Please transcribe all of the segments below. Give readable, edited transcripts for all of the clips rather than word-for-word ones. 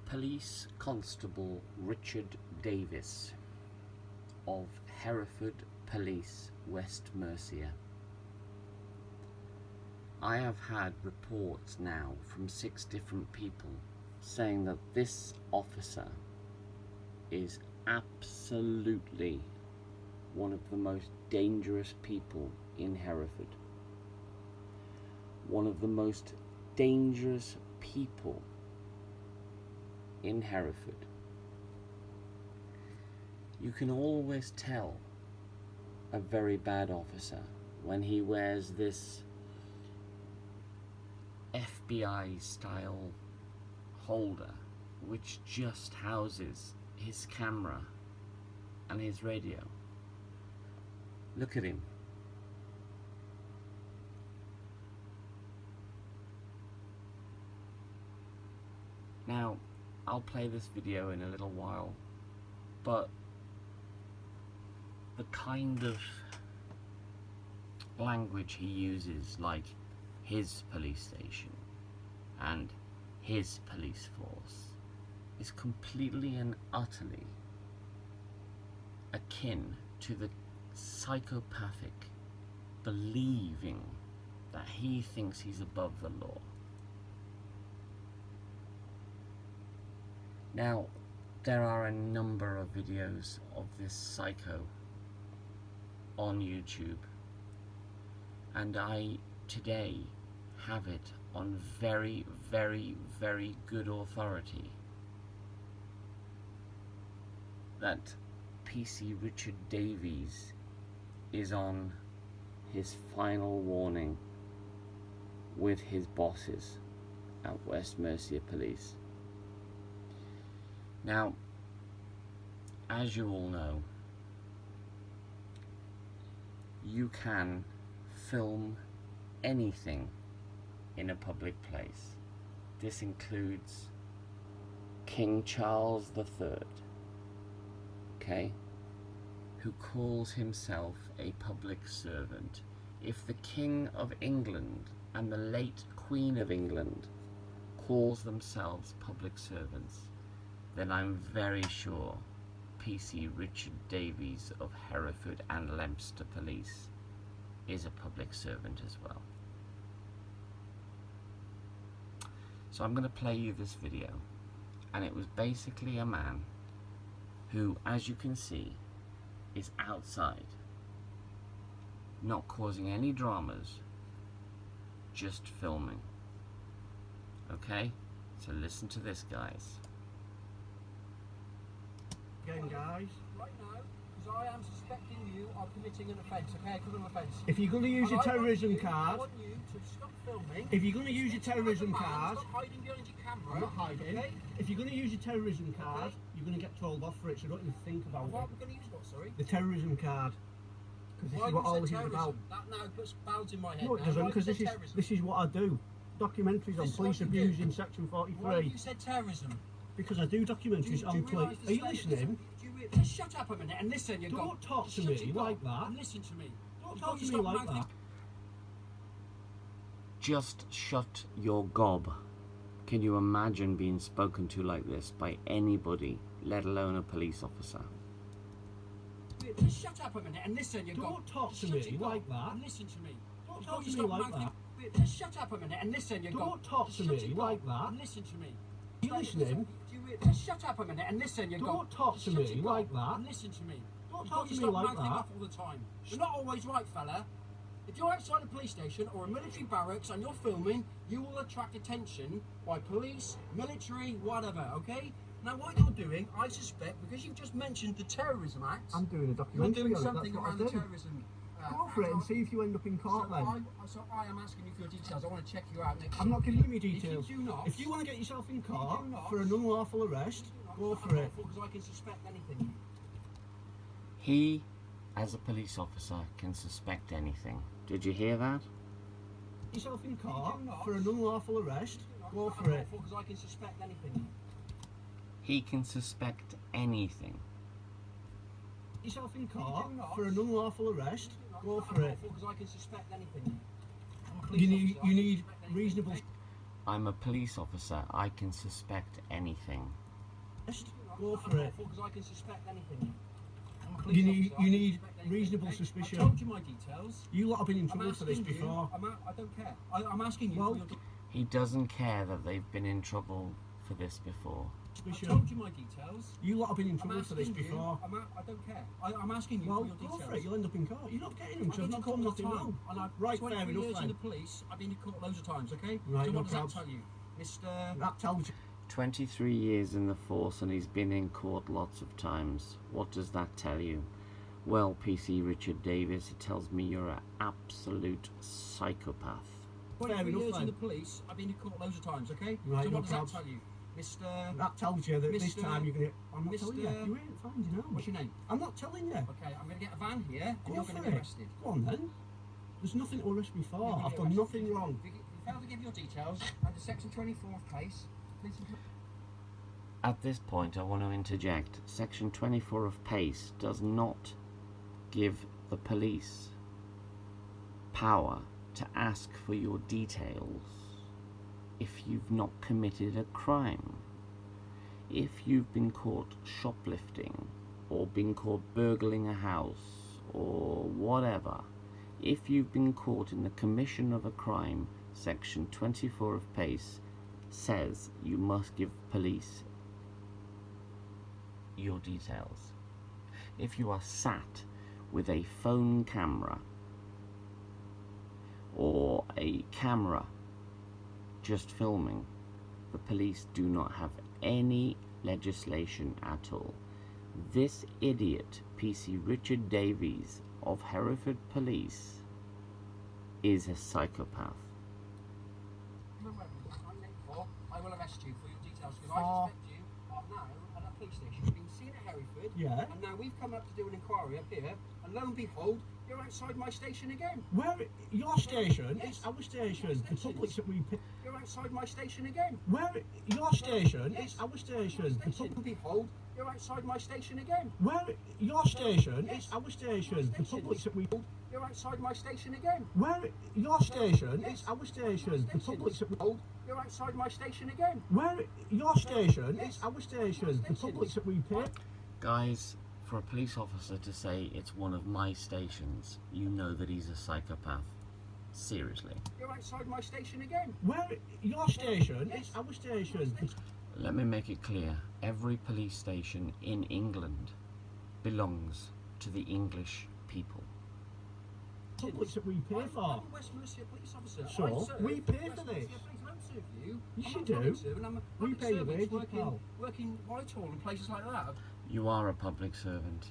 Police Constable Richard Davies of Hereford Police, West Mercia. I have had reports now from 6 different people saying that this officer is absolutely one of the most dangerous people in Hereford. One of the most dangerous people in Hereford. You can always tell a very bad officer when he wears this FBI style holder which just houses his camera and his radio. Look at him. Now, I'll play this video in a little while, but the kind of language he uses, like his police station and his police force, is completely and utterly akin to the psychopathic believing that he thinks he's above the law. Now, there are a number of videos of this psycho on YouTube, and I today have it on very, very, very good authority that PC Richard Davies is on his final warning with his bosses at West Mercia Police. Now, as you all know, you can film anything in a public place. This includes King Charles III, okay, who calls himself a public servant. If the King of England and the late Queen of England calls themselves public servants, then I'm very sure PC Richard Davies of Hereford and Leicester Police is a public servant as well. So I'm going to play you this video, and it was basically a man who, as you can see, is outside, not causing any dramas, just filming. Okay, so listen to this, guys. Again, guys. Right now, because I am suspecting you of committing an offence, okay? A criminal offence. If you're going to use your terrorism card, I want you to stop filming. if you're going to use your terrorism card, Stop hiding behind your camera. I'm not hiding. Okay? If you're going to use your terrorism card, you're going to get told off for it, so don't even think about What it. am I going to use? What? Sorry. The terrorism card, because this Why is what you all said this is about. terrorism? That now puts bounds in my head. No, it now. doesn't, Why because have you said terrorism? this is what I do. Documentaries on This is police what you abuse do. in section Why 43. have you said terrorism? Because I do documentaries on police. Are you listening? Just shut up a minute and listen. Don't talk to me like that. And listen to me. Don't Don't talk talk to me like that. Just shut your gob. Can you imagine being spoken to like this by anybody, let alone a police officer? Just shut up a minute and listen. Don't talk to me like that. And listen to me. Don't talk to me like that. Just shut up a minute and listen. Don't talk to me like that. And listen to me. Are you listening? Just shut up a minute and listen. Don't talk to me like that. And listen to me. Don't You've talk got to to me stop like mouthing that. off all the time. You're not always right, fella. If you're outside a police station or a military barracks and you're filming, you will attract attention by police, military, whatever, okay? Now what you're doing, I suspect, because you've just mentioned the Terrorism Act, I'm doing a you're documentary doing on it. something That's what I around the do. terrorism. Go for it and see if you end up in court then. So I am asking you for your details. I want to check you out next. I'm not giving you my details. If you do not, If you want to get yourself in court do not- for an unlawful arrest, go for it. Because I can suspect anything. He, as a police officer, can suspect anything. Did you hear that? Yourself in court for an unlawful arrest, go for it. Because I can suspect anything. He can suspect anything. Yourself in court for an unlawful arrest, go for it. Because I can suspect anything. You need reasonable. I'm a police officer. I can suspect anything. Go for it. Because I can suspect anything. I'm a You police need, officer, you I can need suspect anything, reasonable okay? suspicion. I told you my details. You lot have been in I'm trouble for this asking you. before. I don't care. I'm asking you Well, for your He doesn't care that they've been in trouble for this before. I Suspicion. told you my details. You lot have been in I'm trouble for this asking you. before. I don't care. I'm asking you Well, for your go details. for it. You'll end up in court. You're not getting in I've trouble. been Not in done court nothing all the time, wrong. and I've Right, 23 fair enough years in then. the police. I've been in court loads of times, okay? Right, so no what does that probs. tell you, Mr. That tells you. 23 years in the force and he's been in court lots of times. What does that tell you? Well, PC Richard Davies, it tells me you're an absolute psychopath. 23 enough years in then. the police. I've been in court loads of times, okay? Right, so no what does that probs. tell you, Mr. That tells you that this Mr. time you're going to. I'm not Mr. telling you. You ain't finding out. What's your name? I'm not telling you. Okay, I'm going to get a van here, and Go you're for going to it. get arrested. Go on then. There's nothing to arrest me You're for. gonna I've get done arrested. nothing wrong. If you fail to give your details under section 24 of PACE, please. At this point, I want to interject. Section 24 of PACE does not give the police power to ask for your details if you've not committed a crime. If you've been caught shoplifting or been caught burgling a house or whatever, if you've been caught in the commission of a crime, section 24 of PACE says you must give police your details. If you are sat with a phone camera or a camera just filming, the police do not have any legislation at all. This idiot, PC Richard Davies of Hereford Police, is a psychopath. I will arrest you for your details because For- I suspect you are now at a police station. You've been seen at Hereford, Yeah. and now we've come up to do an inquiry up here, and lo and behold, you're outside my station again. Where your station? Yes. It's our station. The public's that we pay. You're outside my station again. Where your station? Yes. It's our station. The Station. public. Behold, you're outside my station again. Where your station? Yes. It's our station. The public's that we. You're outside my station again. Where your station? Yes. It's our station. The public's that we. Behold, you're outside my station again. Where your station? Yes. It's our station. The public's that we pay. Guys, for a police officer to say it's one of my stations, you know that he's a psychopath. Seriously. You're outside my station again. Where your station? It's our station. The Let me make it clear. Every police station in England belongs to the English people. public's that we pay I'm for. a West Mercia police officer. So, I serve we pay West for Mercia this. Police. I don't serve you. Yes, I'm you a do. public servant. I'm a We public pay your servant wages, working, pal. working Whitehall and places like that. You are a public servant.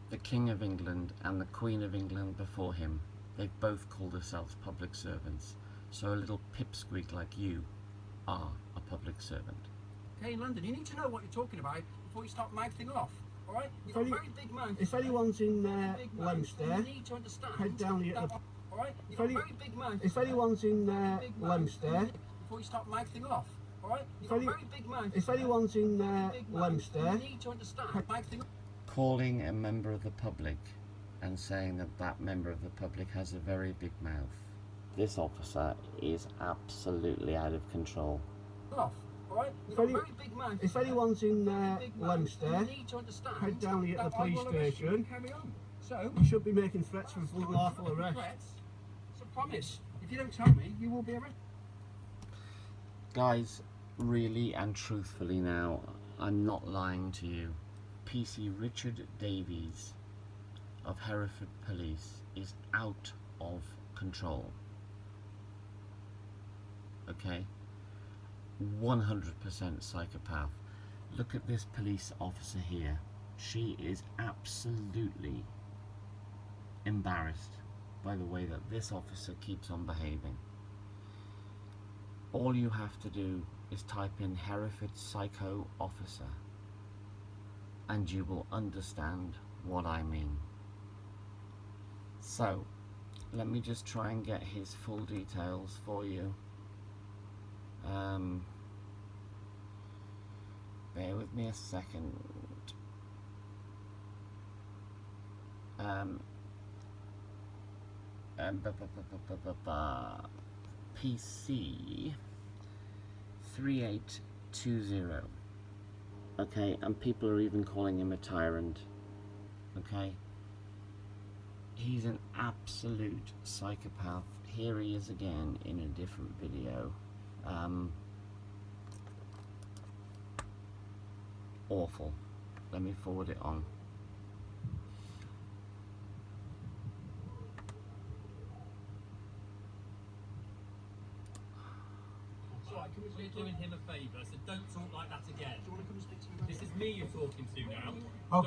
The King of England and the Queen of England before him, they've both called themselves public servants. So a little pipsqueak like you are a public servant. Okay, in London, you need to know what you're talking about before you start mouthing off. All right? You've got a any- very big mouth. If anyone's in Very big mouth. Leominster, You need to understand. head down here at that- All right? You've If got a any- very big mouth. if anyone's in Very big mouth. Leominster, Before you start mouthing off. All right? You've If got a any- very big mouth. if anyone's in Very big mouth. Leominster, You need to understand. Mouthing off. Calling a member of the public and saying that that member of the public has a very big mouth. This officer is absolutely out of control. All right? You've If got a any- very big mouth. if anyone's in Very big mouth. Leominster, You need to understand. head down here at the that I police will arrest you station. and carry on. So, you should be making threats for lawful arrest. threats. It's a promise. If you don't tell me, you will be arrested. Guys, really and truthfully now, I'm not lying to you. PC Richard Davies of Hereford Police is out of control. Okay? 100% psychopath. Look at this police officer here. She is absolutely embarrassed by the way that this officer keeps on behaving. All you have to do is type in Hereford Psycho Officer and you will understand what I mean. So, let me just try and get his full details for you. Bear with me a second. PC 3820. Okay, and people are even calling him a tyrant. Okay, he's an absolute psychopath. Here he is again in a different video. Awful. Let me forward it on. We're doing him a favour, so don't talk like that again. This is me you're talking to now.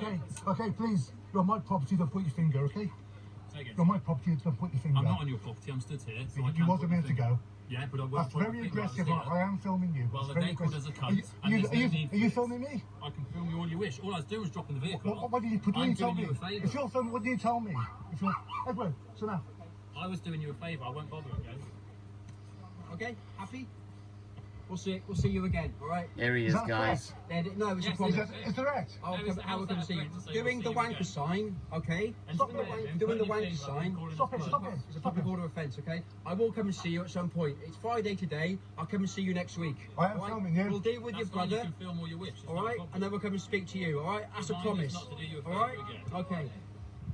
Okay, please. You're my property, don't put your finger, okay? Say again. You're my property, don't put your finger. I'm not on your property, I'm stood here. So I You can't wasn't put meant my to finger. go. Yeah, but I won't That's put my very finger, aggressive. was here. I am filming you. Well, That's the very vehicle does a aggressive. cunt, and there's no need for Are you this. filming me? I can film you all you wish. All I was doing was dropping the vehicle. What did you put? I'm You tell doing me. you a favour. If you're filming, what do you tell me? If you're Edward, so now. I was doing you a favour, I won't bother again. Okay, happy? We'll see you again, alright? Here he is, Is that guys. No, it's a Yes, promise. Is that right? I'll How come, is- how how's we're going that to see you. a threat to say Doing the we'll see you wanker again? sign, okay? And Stop doing the wanker the doing the thing, wanker like sign. calling Stop us it, cunts. stop it. It's a public order offence, okay? I will come and see you at some point. It's Friday today. I'll come and see you next week. I am alright? filming you. We'll deal with your That's fine, brother, you can film all you wish. It's not a alright? problem. And then we'll come and speak to you, alright? That's a Remind us promise. not to do you a favour Alright? again. Okay.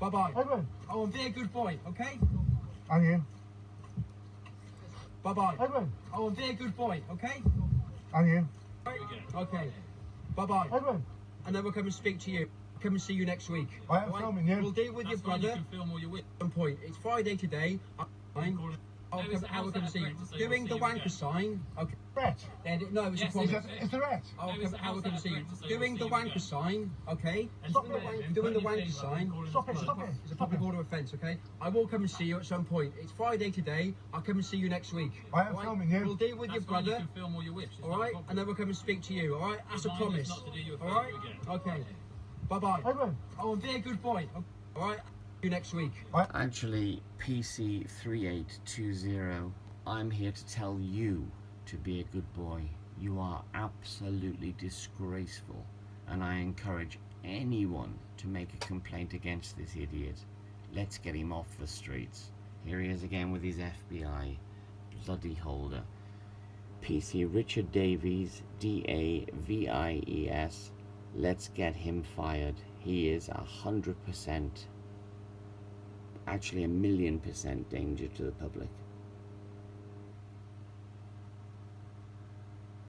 Bye-bye. Edward, Oh, and be a good boy, okay? hang in. Bye-bye. Edward, Oh, and be a good boy, okay? hang in. Okay. Bye-bye. Edward, And then we'll come and speak to you. Come and see you next week. I am alright? filming you. We'll deal with That's your fine, you brother can film all you wish. at some point. It's Friday today. Fine. I'll How come, is- how how's we're that going to a see you. threat to say Doing we'll the see you wanker again? sign, okay? Brett, No, it's a Yes, promise. is that right? I'll How come, is- how how's we're going that to a see you. threat to say Doing we'll the see you wanker again? sign, okay? And Stop doing it. the- Doing the putting your wanker finger up sign. and calling us Stop it, cunts. stop it. It's a public order offence, okay? I will come and see you at some point. It's Friday today. I'll come and see you next week. I am alright? filming you. We'll deal with your That's fine, you brother, can film all you wish. It's not a alright? problem. And then we'll come and speak to you, alright? That's a Remind us promise. not to do you a favour Alright? again. Okay. Bye-bye. Edward, Oh, and be a good boy, alright? See you next week. Actually, PC 3820, I'm here to tell you to be a good boy. You are absolutely disgraceful, and I encourage anyone to make a complaint against this idiot. Let's get him off the streets. Here he is again with his FBI bloody holder. PC Richard Davies, Davies. Let's get him fired. He is 100%, actually 1,000,000% danger to the public.